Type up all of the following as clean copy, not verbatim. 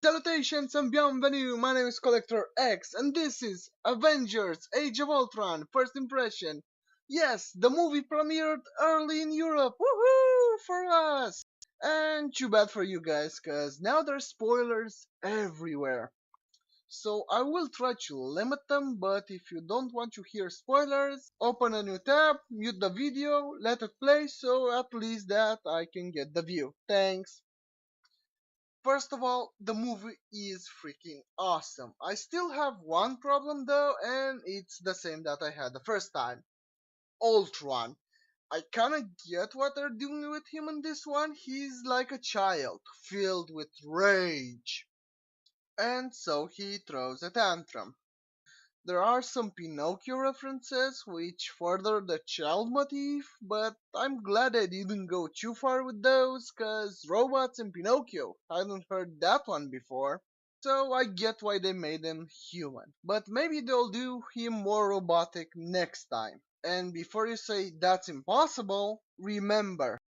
Salutations and bienvenue, my name is Collector X and this is Avengers Age of Ultron First Impression. Yes, the movie premiered early in Europe, woohoo for us! And too bad for you guys, cause now there's spoilers everywhere. So I will try to limit them, but if you don't want to hear spoilers, open a new tab, mute the video, let it play so at least that I can get the view. Thanks. First of all, the movie is freaking awesome. I still have one problem though, and it's the same that I had the first time. Ultron. I kinda get what they're doing with him in this one. He's like a child, filled with rage. And so he throws a tantrum. There are some Pinocchio references which further the child motif, but I'm glad I didn't go too far with those, cause robots and Pinocchio, I hadn't heard that one before. So I get why they made him human, but maybe they'll do him more robotic next time. And before you say that's impossible, remember,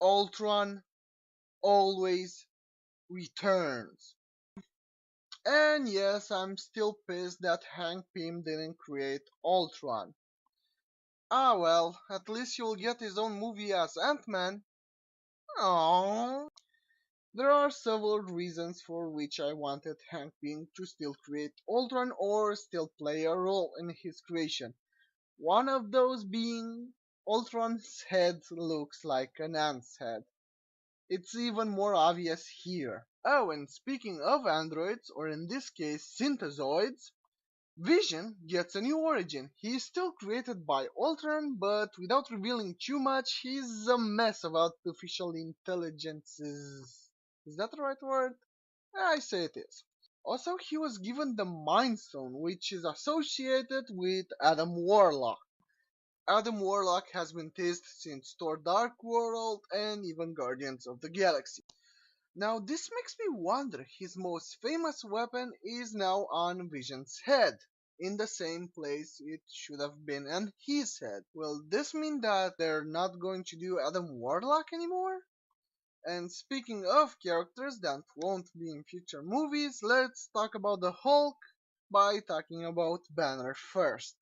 Ultron always returns. And yes, I'm still pissed that Hank Pym didn't create Ultron. Ah well, at least he'll get his own movie as Ant-Man. Aww. There are several reasons for which I wanted Hank Pym to still create Ultron or still play a role in his creation. One of those being Ultron's head looks like an ant's head. It's even more obvious here. Oh, and speaking of androids, or in this case synthezoids, Vision gets a new origin. He is still created by Ultron, but without revealing too much, he's a mess of artificial intelligences. Is that the right word? I say it is. Also, he was given the Mind Stone, which is associated with Adam Warlock. Adam Warlock has been teased since Thor Dark World and even Guardians of the Galaxy. Now this makes me wonder, his most famous weapon is now on Vision's head, in the same place it should have been on his head. Will this mean that they're not going to do Adam Warlock anymore? And speaking of characters that won't be in future movies, let's talk about the Hulk by talking about Banner first.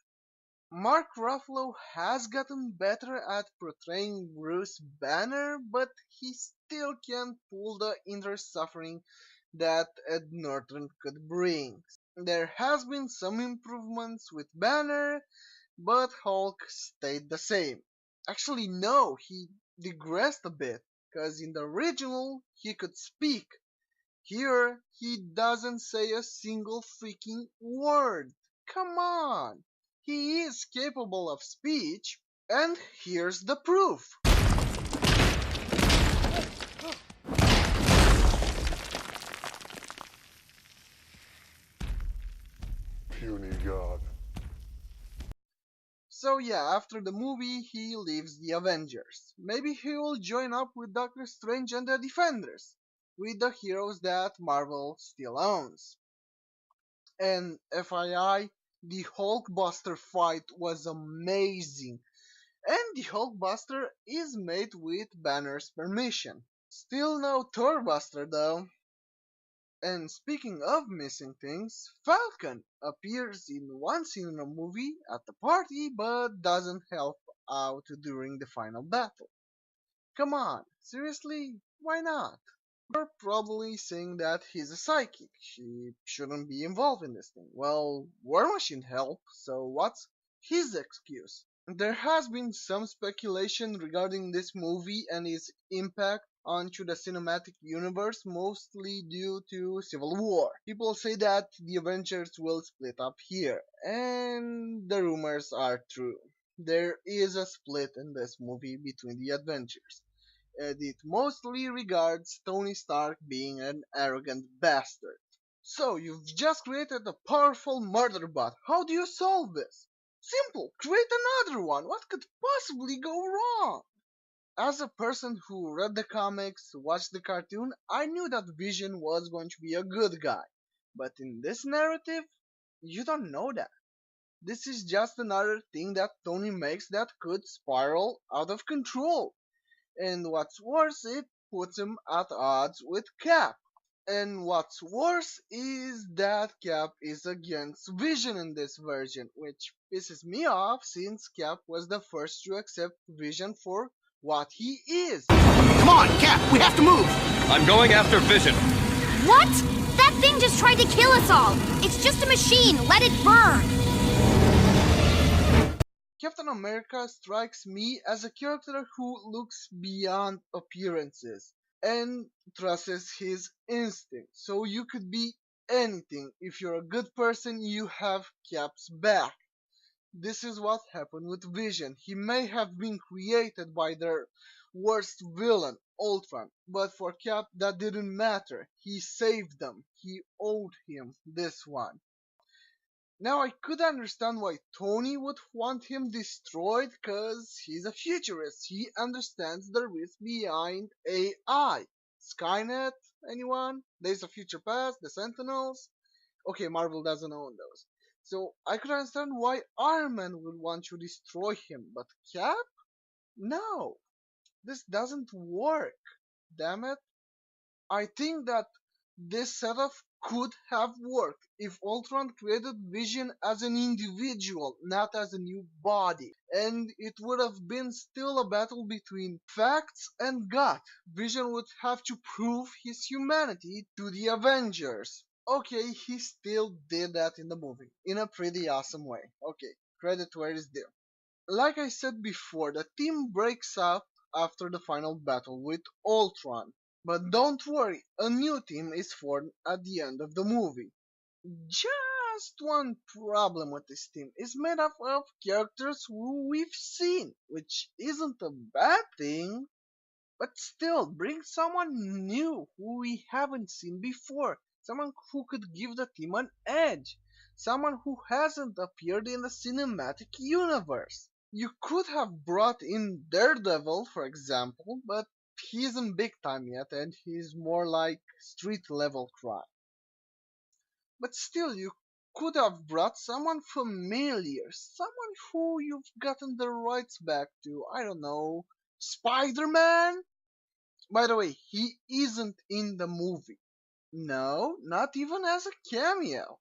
Mark Ruffalo has gotten better at portraying Bruce Banner, but he still can't pull the inner suffering that Ed Norton could bring. There has been some improvements with Banner, but Hulk stayed the same. Actually, no, he digressed a bit, cause in the original he could speak. Here, he doesn't say a single freaking word. Come on! He is capable of speech, and here's the proof. Puny god. So yeah, after the movie, he leaves the Avengers. Maybe he will join up with Doctor Strange and the Defenders, with the heroes that Marvel still owns. And FYI, the Hulkbuster fight was amazing. And the Hulkbuster is made with Banner's permission. Still no Thorbuster though. And speaking of missing things, Falcon appears in one scene in a movie at the party but doesn't help out during the final battle. Come on, seriously? Why not? You're probably saying that he's a psychic. She shouldn't be involved in this thing. Well, War Machine helped, so what's his excuse? There has been some speculation regarding this movie and its impact onto the cinematic universe, mostly due to Civil War. People say that the Avengers will split up here, and the rumors are true. There is a split in this movie between the Avengers, and it mostly regards Tony Stark being an arrogant bastard. So, you've just created a powerful murder bot. How do you solve this? Simple, create another one. What could possibly go wrong? As a person who read the comics, watched the cartoon, I knew that Vision was going to be a good guy. But in this narrative, you don't know that. This is just another thing that Tony makes that could spiral out of control. And what's worse, it puts him at odds with Cap. And what's worse is that Cap is against Vision in this version, which pisses me off since Cap was the first to accept Vision for what he is. Come on, Cap, we have to move! I'm going after Vision. What? That thing just tried to kill us all! It's just a machine! Let it burn! Captain America strikes me as a character who looks beyond appearances and trusts his instincts. So you could be anything. If you're a good person, you have Cap's back. This is what happened with Vision. He may have been created by their worst villain, Ultron, but for Cap that didn't matter. He saved them. He owed him this one. Now I could understand why Tony would want him destroyed, cause he's a futurist. He understands the risk behind AI. Skynet, anyone? Days of Future Past, the Sentinels? Okay, Marvel doesn't own those. So I could understand why Iron Man would want to destroy him, but Cap? No, this doesn't work. Damn it. I think that this setup could have worked if Ultron created Vision as an individual, not as a new body. And it would have been still a battle between facts and gut. Vision would have to prove his humanity to the Avengers. Okay, he still did that in the movie, in a pretty awesome way. Okay, credit where it's due. Like I said before, the team breaks up after the final battle with Ultron. But don't worry, a new team is formed at the end of the movie. Just one problem with this team: it's made up of characters who we've seen, which isn't a bad thing, but still, bring someone new who we haven't seen before, someone who could give the team an edge, someone who hasn't appeared in the cinematic universe. You could have brought in Daredevil, for example, but he isn't big time yet and he's more like street level crime. But still, you could have brought someone familiar, someone who you've gotten the rights back to. I don't know, Spider Man? By the way, he isn't in the movie. No, not even as a cameo.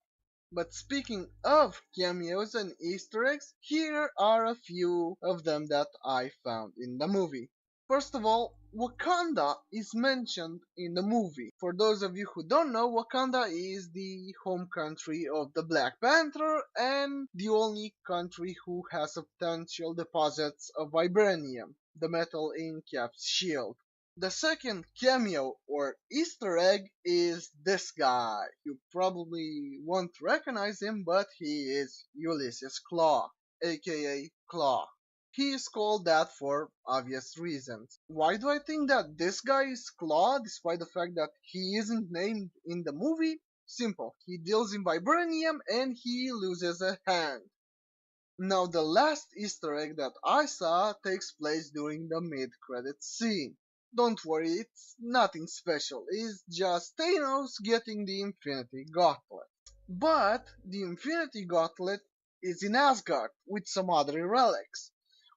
But speaking of cameos and Easter eggs, here are a few of them that I found in the movie. First of all, Wakanda is mentioned in the movie. For those of you who don't know, Wakanda is the home country of the Black Panther and the only country who has substantial deposits of vibranium, the metal in Cap's shield. The second cameo or Easter egg is this guy. You probably won't recognize him, but he is Ulysses Claw, aka Claw. He is called that for obvious reasons. Why do I think that this guy is Claw despite the fact that he isn't named in the movie? Simple. He deals in vibranium and he loses a hand. Now the last Easter egg that I saw takes place during the mid-credits scene. Don't worry, it's nothing special, it's just Thanos getting the Infinity Gauntlet. But the Infinity Gauntlet is in Asgard with some other relics,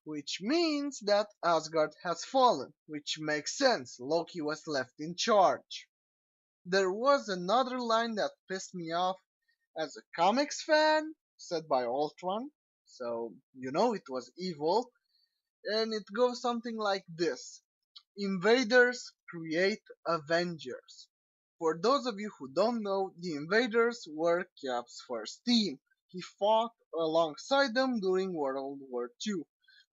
which means that Asgard has fallen, which makes sense, Loki was left in charge. There was another line that pissed me off as a comics fan, said by Ultron, so you know it was evil, and it goes something like this: Invaders create Avengers. For those of you who don't know, the Invaders were Cap's first team. He fought alongside them during World War II.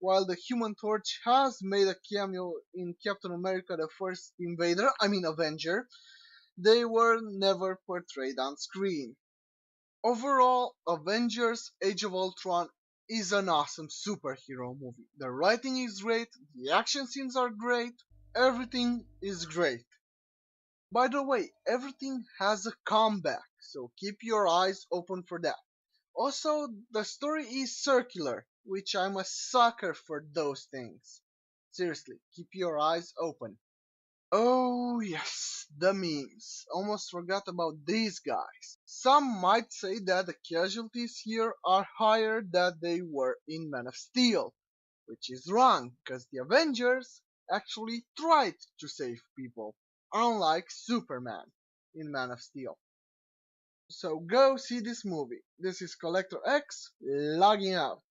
While the Human Torch has made a cameo in Captain America the First Avenger, they were never portrayed on screen. Overall, Avengers Age of Ultron is an awesome superhero movie. The writing is great, the action scenes are great, everything is great. By the way, everything has a comeback, so keep your eyes open for that. Also, the story is circular, which I'm a sucker for those things. Seriously, keep your eyes open. Oh yes, the memes. Almost forgot about these guys. Some might say that the casualties here are higher than they were in Man of Steel, which is wrong, because the Avengers actually tried to save people, unlike Superman. in Man of Steel. So go see this movie. This is Collector X logging out.